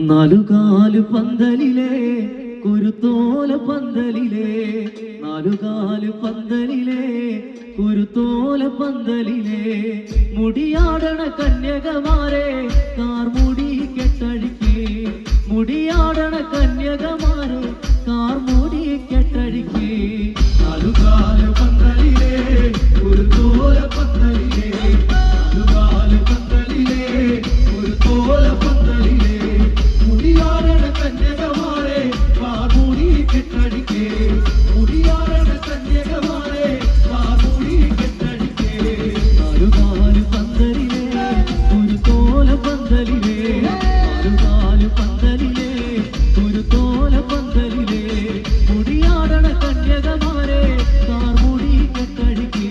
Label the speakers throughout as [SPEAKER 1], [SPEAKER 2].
[SPEAKER 1] നാലുകാല് പന്തലിലെ കുരുത്തോല പന്തലിലെ നാലുകാല് പന്തലിലെ കുരുത്തോല പന്തലിലെ മുടിയാടണ കന്യകമാരെ കാർമുടി കെട്ടഴിക്ക് മുടിയാടണ കന്യകമാരെ കാർമുടി കെട്ടഴിക്ക് നാലുകാല് പന്തലിലെ കുരുത്തോല പന്തലിലെ നാലുകാല് പന്തലിലെ കുരുത്തോല പന്തലിലെ മുടിയാടണ കന്യകമാരെ കാർമുടി കെട്ടഴിക്ക് മുടിയാടണ കന്യകമാരെ കാർമുടി കെട്ടഴിക്ക് നാലുകാല് പന്തലിലെ കുരുത്തോല പന്തലിലെ നാലുകാല് പന്തലിലെ കുരുത്തോല പന്തലിലെ മുടിയാടണ കന്യകമാരെ കാർമുടി കെട്ടഴിക്ക്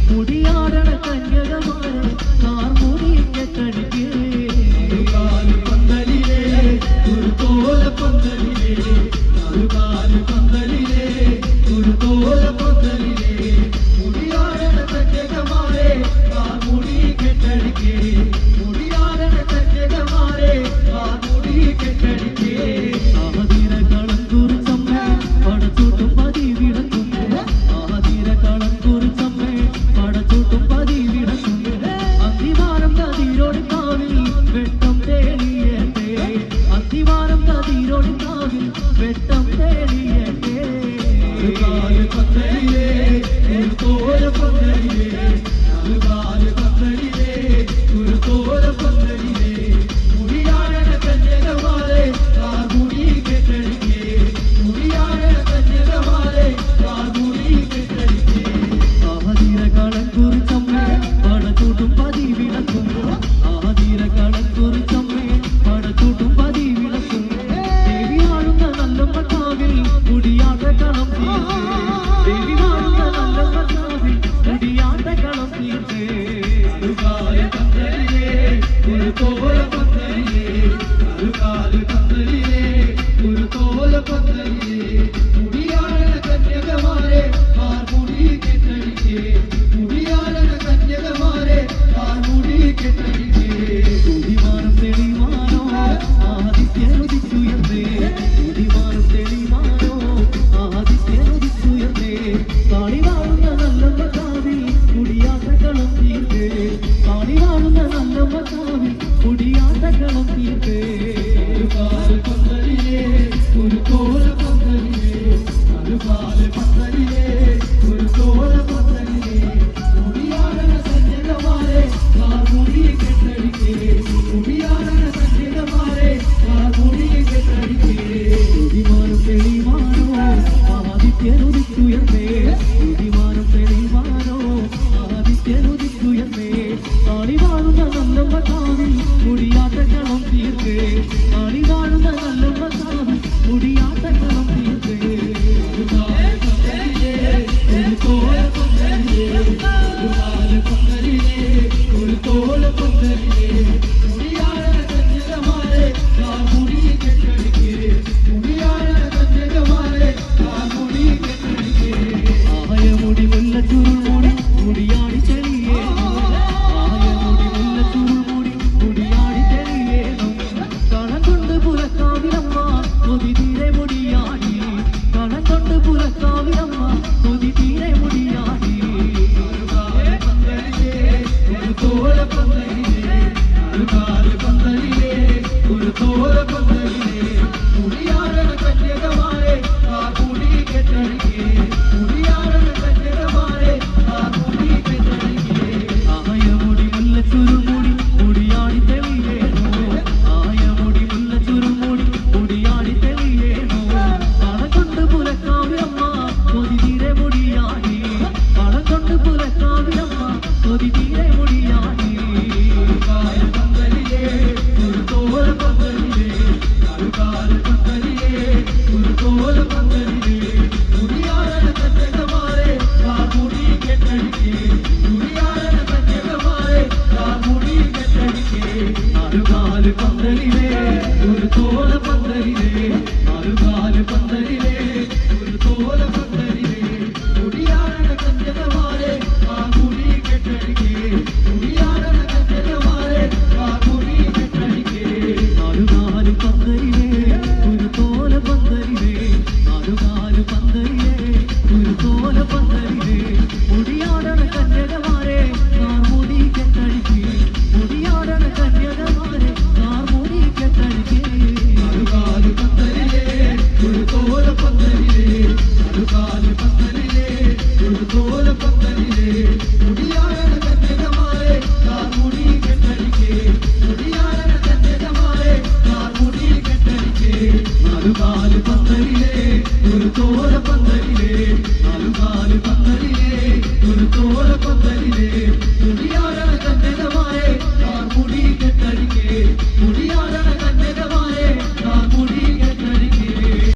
[SPEAKER 1] മുടിയാടണ കന്യകമാരെ കാർമുടി കെട്ടഴിക്ക് നാലുകാല് പന്തലിലെ കുരുത്തോല പന്തലിലെ നാലുകാല് പന്തലിലെ കുരുത്തോല പന്തലിലെ മുടിയാടണ കന്യകമാരെ കാർമുടി കെട്ടഴിക്ക് മുടിയാടണ കന്യകമാരെ കാർമുടി കെട്ടഴിക്ക് ആഹതീര കളങ്കുറിച്ചമ്മേ പടച്ചൂട്ടും പതിവിടക്കും ആഹതീര കളങ്കുറിച്ചമ്മേ പടച്ചൂട്ടും പതിവിടക്കും അന്തിവാരം കതിരോട് കാവിൽ വെട്ടം തേടിയേറ്റേ അന്തിവാരം കതിരോട് കാവിൽ വെട്ടം തേടിയേറ്റേ നാലുകാല് പന്തലിലെ കുരുത്തോല പന്തലിലെ നാലുകാല് പന്തലിലെ കുരുത്തോല പന്തലിലെ മുടിയാടണ കന്യകമാരെ കാർമുടി കെട്ടഴിക്ക് മുടിയാടണ കന്യകമാരെ കാർമുടി കെട്ടഴിക്ക് ആഹതീര കളങ്കുറിച്ചമ്മേ പടച്ചൂട്ടും പതിവിളക്കും ആഹതീര കളങ്കുറിച്ചമ്മേ പടച്ചൂട്ടും പതിവിളക്കും ദേവി വാഴുന്ന നല്ലമ്മ കാവിൽ മുടിയാട്ട കളം തീർത്തേ ദേവി വാഴുന്ന നല്ലമ്മ കാവിൽ മുടിയാട്ട കളം തീർത്തേ നാലുകാല് പന്തലിലെ കുരുത്തോല പന്തലിലെ നാലുകാല് പന്തലിലെ കുരുത്തോല പന്തലിലെ മുടിയാടണ കന്യകമാരെ കാർമുടി കെട്ടഴിക്ക് മുടിയാടണ കന്യകമാരെ കാർമുടി കെട്ടഴിക്ക് കുടിമാനം തെളിമാനോ ആദിത്യനുദിച്ചുയർന്നേ കുടിമാനം തെളിമാനോ ആദിത്യനുദിച്ചുയർന്നേ കാളി വാഴുന്ന നല്ലമ്മ കാവിൽ മുടിയാട്ട കളം തീർത്തേ കാളി വാഴുന്ന നല്ലമ്മ കാവിൽ മുടിയാട്ട കളം തീർത്തേ നാലുകാല് പന്തലിലെ കുരുത്തോല പന്തലിലെ നാലുകാല് പന്തലിലെ കുരുത്തോല പന്തലിലെ മുടിയാടണ കന്യകമാരെ കാർമുടി കെട്ടഴിക്ക് മുടിയാടണ കന്യകമാരെ കാർമുടി കെട്ടഴിക്ക് കുടിമാനം തെളിമാനോ ആദിത്യനുദിച്ചുയർന്നേ കുടിമാനം തെളിമാനോ ആദിത്യനുദിച്ചുയർന്നേ കാളി വാഴുന്ന നല്ലമ്മ കാവിൽ മുടിയാട്ട കളം തീർത്തേ കാളി വാഴുന്ന നല്ലമ്മ കാവിൽ മുടിയാട്ട കളം തീർത്തേ നാലുകാല് പന്തലിലെ കുരുത്തോല പന്തലിലെ നാലുകാല് പന്തലിലെ കുരുത്തോല പന്തലിലെ മുടിയാടണ കന്യകമാരെ കാർമുടി കെട്ടഴിക്ക് മുടിയാടണ കന്യകമാരെ കാർമുടി കെട്ടഴിക്ക് ആയമുടി മുല്ല ചുരുൾമുടി മുടിയാടി ചെളിയേണം ആയമുടി മുല്ല ചുരുൾമുടി മുടിയാടി ചെളിയേണം കണം കൊണ്ട് പുറക്കാവിലമ്മ കൊതി തീരെ മുടിയാടി കണം കൊണ്ട് പുറക്കാവിലമ്മ കൊതി തീരെ മുടിയാടി നാലുകാല് പന്തലിലെ കുരുത്തോല പന്തലിലെ നാലുകാല് പന്തലിലെ കുരുത്തോല പന്തലിലെ മുടിയാടണ കന്യകമാരെ കാർമുടി കെട്ടഴിക്ക്